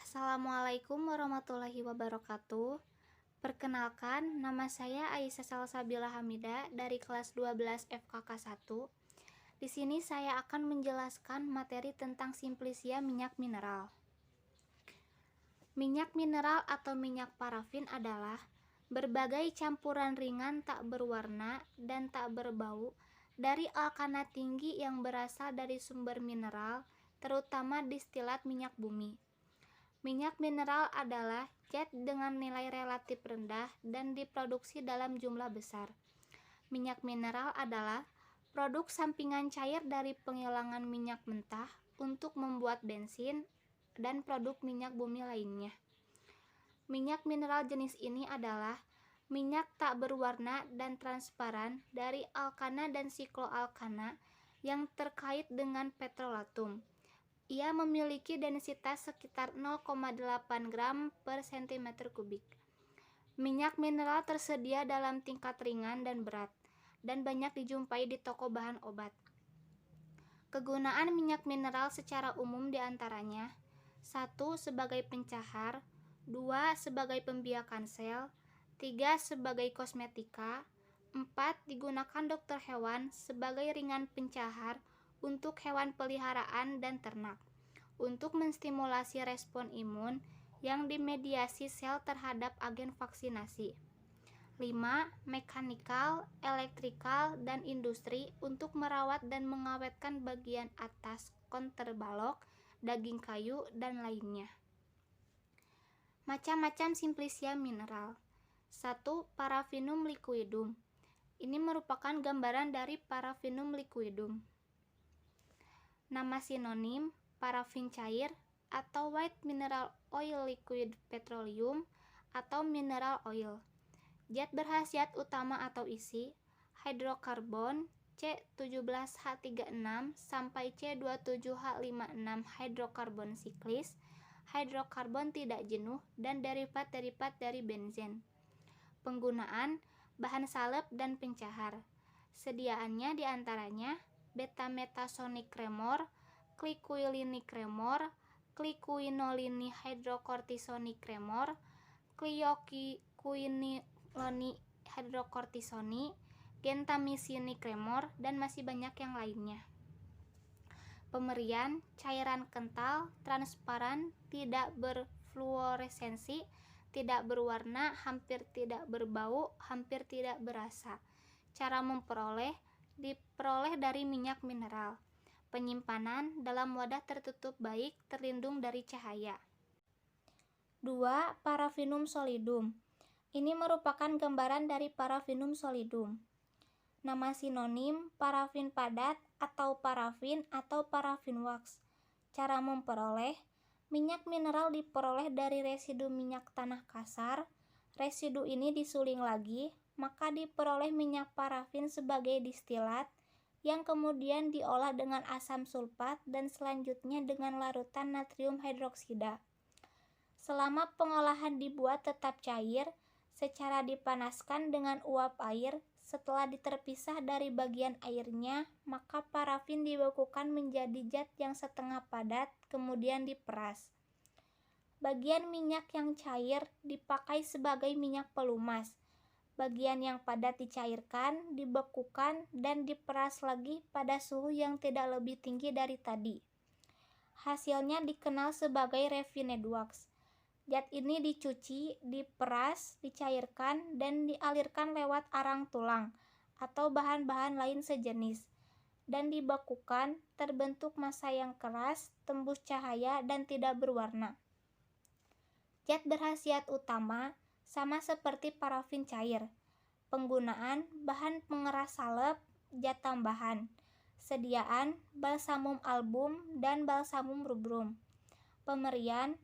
Assalamualaikum warahmatullahi wabarakatuh. Perkenalkan, nama saya Aisyah Salsabila Hamida dari kelas 12 FKK 1. Di sini saya akan menjelaskan materi tentang simplisia minyak mineral. Minyak mineral atau minyak parafin adalah berbagai campuran ringan tak berwarna dan tak berbau dari alkana tinggi yang berasal dari sumber mineral, terutama distilat minyak bumi. Minyak mineral adalah zat dengan nilai relatif rendah dan diproduksi dalam jumlah besar. Minyak mineral adalah produk sampingan cair dari penghilangan minyak mentah untuk membuat bensin dan produk minyak bumi lainnya. Minyak mineral jenis ini adalah minyak tak berwarna dan transparan dari alkana dan sikloalkana yang terkait dengan petrolatum. Ia memiliki densitas sekitar 0,8 gram per cm kubik. Minyak mineral tersedia dalam tingkat ringan dan berat, dan banyak dijumpai di toko bahan obat. Kegunaan minyak mineral secara umum diantaranya 1. Sebagai pencahar, 2. Sebagai pembiakan sel, 3. Sebagai kosmetika, 4. Digunakan dokter hewan sebagai ringan pencahar untuk hewan peliharaan dan ternak, untuk menstimulasi respon imun yang dimediasi sel terhadap agen vaksinasi. 5. Mekanikal, elektrikal, dan industri untuk merawat dan mengawetkan bagian atas kontrbalok, daging kayu, dan lainnya. Macam-macam simplisia mineral. 1. Parafinum liquidum. Ini merupakan gambaran dari parafinum liquidum. Nama sinonim parafin cair atau white mineral oil liquid petroleum atau mineral oil. Zat berkhasiat utama atau isi hidrokarbon C17H36 sampai C27H56 hidrokarbon siklis, hidrokarbon tidak jenuh, dan derivat-derivat dari benzen. Penggunaan bahan salep dan pencahar. Sediaannya diantaranya beta-metasonic kremor, klikuilini kremor, klikuinolini hidrokortisoni kremor, klioquinoloni hidrokortisoni, gentamisini kremor, dan masih banyak yang lainnya. Pemberian cairan kental, transparan, tidak berfluoresensi, tidak berwarna, hampir tidak berbau, hampir tidak berasa. Cara memperoleh diperoleh dari minyak mineral. Penyimpanan dalam wadah tertutup baik, terlindung dari cahaya. 2. Parafinum solidum. Ini merupakan gambaran dari parafinum solidum. Nama sinonim parafin padat atau parafin wax. Cara memperoleh minyak mineral diperoleh dari residu minyak tanah kasar. Residu ini disuling lagi, maka diperoleh minyak parafin sebagai distilat yang kemudian diolah dengan asam sulfat dan selanjutnya dengan larutan natrium hidroksida. Selama pengolahan dibuat tetap cair, secara dipanaskan dengan uap air, setelah terpisah dari bagian airnya, maka parafin dibekukan menjadi zat yang setengah padat, kemudian diperas. Bagian minyak yang cair dipakai sebagai minyak pelumas. Bagian yang padat dicairkan, dibekukan, dan diperas lagi pada suhu yang tidak lebih tinggi dari tadi. Hasilnya dikenal sebagai refined wax. Zat ini dicuci, diperas, dicairkan, dan dialirkan lewat arang tulang atau bahan-bahan lain sejenis, dan dibekukan, terbentuk massa yang keras, tembus cahaya, dan tidak berwarna. Zat berkhasiat utama sama seperti parafin cair. Penggunaan bahan pengeras salep, zat tambahan. Sediaan balsamum album dan balsamum rubrum. Pemberian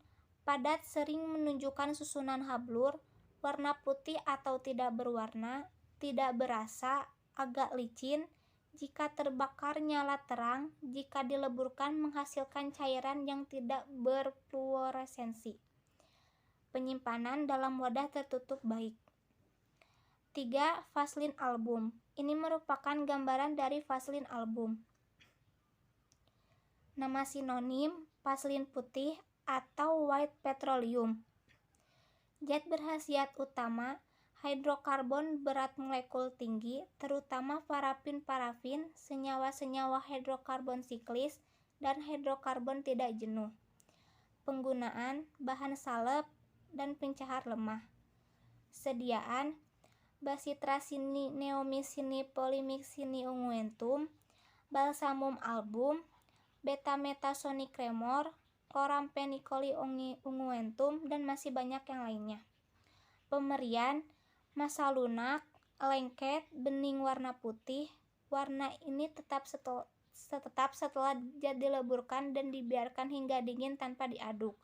padat sering menunjukkan susunan hablur, warna putih atau tidak berwarna, tidak berasa, agak licin. Jika terbakar nyala terang, jika dileburkan menghasilkan cairan yang tidak berfluoresensi. Penyimpanan dalam wadah tertutup baik. 3. Vaslin album. Ini merupakan gambaran dari vaslin album. Nama sinonim vaslin putih atau white petroleum. Zat berkhasiat utama, hidrokarbon berat molekul tinggi, terutama parafin-parafin, senyawa-senyawa hidrokarbon siklis, dan hidrokarbon tidak jenuh. Penggunaan bahan salep dan pencahar lemah. Sediaan Bacitracini neomycini polymyxini unguentum, Balsamum album, Betametasonic tremor, Chloramphenicol unguentum, dan masih banyak yang lainnya. Pemberian massa lunak, lengket, bening warna putih. Warna ini tetap setelah zat dileburkan dan dibiarkan hingga dingin tanpa diaduk.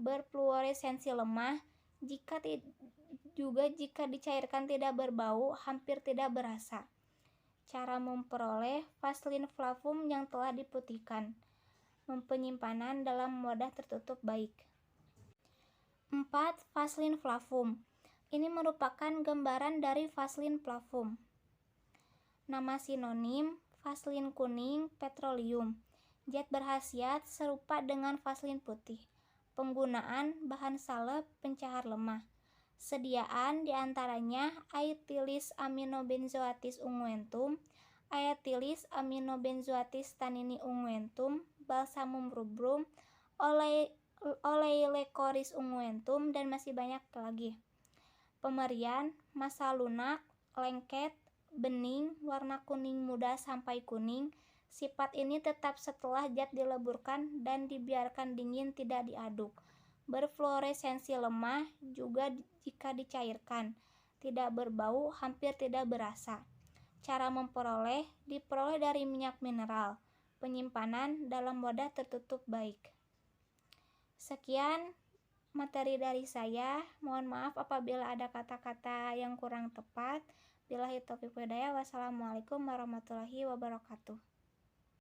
Berfluoresensi lemah, jika dicairkan tidak berbau, hampir tidak berasa. Cara memperoleh Vaseline flavum yang telah diputihkan. Penyimpanan dalam wadah tertutup baik. 4. Vaseline flavum. Ini merupakan gambaran dari Vaseline flavum. Nama sinonim Vaseline kuning petroleum. Zat berkhasiat serupa dengan Vaseline putih. Penggunaan bahan salep pencahar lemah. Sediaan diantaranya aethylis aminobenzoatis unguentum, aethylis aminobenzoatis tannini unguentum, balsamum rubrum, oleilecoris unguentum, dan masih banyak lagi. Pemberian massa lunak, lengket, bening, warna kuning muda sampai kuning. Sifat ini tetap setelah zat dileburkan dan dibiarkan dingin, tidak diaduk. Berfluoresensi lemah juga jika dicairkan. Tidak berbau, hampir tidak berasa. Cara memperoleh diperoleh dari minyak mineral. Penyimpanan dalam wadah tertutup baik. Sekian materi dari saya. Mohon maaf apabila ada kata-kata yang kurang tepat. Billahi taufiq wal hidayah. Wassalamualaikum warahmatullahi wabarakatuh.